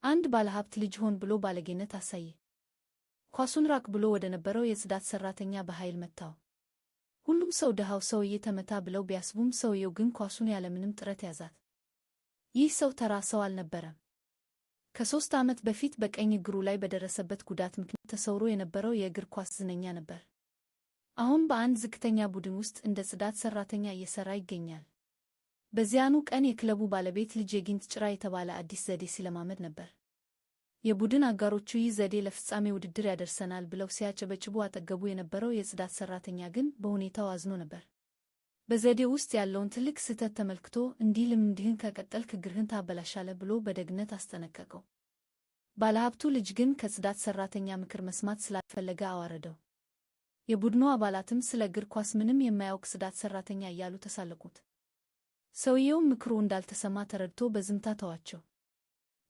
አንድ ባለሀብት ልጅ ሆን ብሎ ባለጌነት አሳየ። ኳሱን ራቅ ብሎ ወደ ነበረው የጽዳት ሰራተኛ በኃይል መታው። ሁሉም ሰው ደሃው ሰውዬ ተመታ ብለው ቢያስቡም ሰውየው ግን ኳሱን ያለምንም ጥረት ያዛት። ይህ ሰው ተራ ሰው አልነበረም። ከ3 ዓመት በፊት በቀኝ እግሩ ላይ በደረሰበት ጉዳት ምክንያት ተሰውሮ የነበረው የእግር ኳስ ዝነኛ ነበር። አሁን በአንድ ዝቅተኛ ቡድን ውስጥ እንደ ጽዳት ሰራተኛ እየሰራ ይገኛል። በዚያኑ ቀን የክለቡ ባለቤት ልጅ የጊንት ጭራ የተባለ አዲስ ዘዴ ሲለማመድ ነበር። የቡድን አጋሮቹ ይህ ዘዴ ለፍጻሜ ውድድር ያደርሰናል ብለው ሲያጨበጭቡ አጠገቡ የነበረው የጽዳት ሰራተኛ ግን በሁኔታው አዝኖ ነበር። በዘዴው ውስጥ ያለውን ትልቅ ስህተት ተመልክቶ እንዲህ ልምምድህን ከቀጠልክ እግርህን ታበላሻለህ ብሎ በደግነት አስጠነቀቀው። ባለሀብቱ ልጅ ግን ከጽዳት ሰራተኛ ምክር መስማት ስላልፈለገ አዋረደው። የቡድኑ አባላትም ስለ እግር ኳስ ምንም የማያውቅ ጽዳት ሰራተኛ እያሉ ተሳለቁት። ሰውየውም ምክሩ እንዳልተሰማ ተረድቶ በዝምታ ተዋቸው።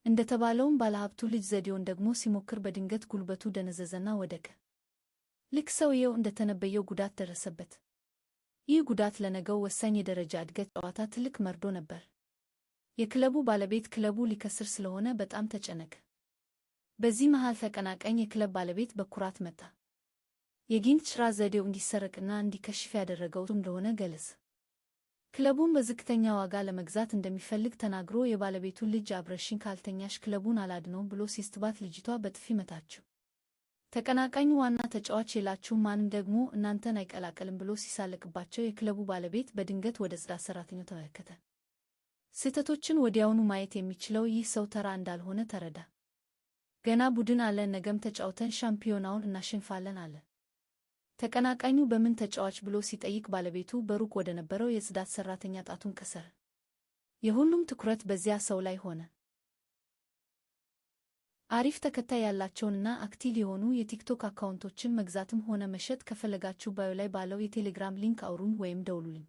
እንደተባለውም ባለሀብቱ ልጅ ዘዴውን ደግሞ ሲሞክር በድንገት ጉልበቱ ደነዘዘና ወደቀ። ልክ ሰውየው እንደተነበየው ጉዳት ደረሰበት። ይህ ጉዳት ለነገው ወሳኝ የደረጃ እድገት ጨዋታ ትልቅ መርዶ ነበር። የክለቡ ባለቤት ክለቡ ሊከስር ስለሆነ በጣም ተጨነቀ። በዚህ መሃል ተቀናቃኝ የክለብ ባለቤት በኩራት መጣ። የጊንት ጭራ ዘዴው እንዲሰረቅና እንዲከሽፍ ያደረገው እንደሆነ ገለጸ። ክለቡን በዝቅተኛ ዋጋ ለመግዛት እንደሚፈልግ ተናግሮ የባለቤቱን ልጅ አብረሽኝ ካልተኛሽ ክለቡን አላድነውም ብሎ ሲስትባት ልጅቷ በጥፊ መታችው። ተቀናቃኙ ዋና ተጫዋች የላችሁም ማንም ደግሞ እናንተን አይቀላቀልም ብሎ ሲሳለቅባቸው የክለቡ ባለቤት በድንገት ወደ ጽዳት ሰራተኛው ተመለከተ። ስህተቶችን ወዲያውኑ ማየት የሚችለው ይህ ሰው ተራ እንዳልሆነ ተረዳ። ገና ቡድን አለን፣ ነገም ተጫውተን ሻምፒዮናውን እናሸንፋለን አለ። ተቀናቃኙ በምን ተጫዋች ብሎ ሲጠይቅ ባለቤቱ በሩቅ ወደ ነበረው የጽዳት ሰራተኛ ጣቱን ቀሰረ። የሁሉም ትኩረት በዚያ ሰው ላይ ሆነ። አሪፍ ተከታይ ያላቸውንና አክቲቭ የሆኑ የቲክቶክ አካውንቶችን መግዛትም ሆነ መሸጥ ከፈለጋችሁ ባዮ ላይ ባለው የቴሌግራም ሊንክ አውሩን ወይም ደውሉልኝ።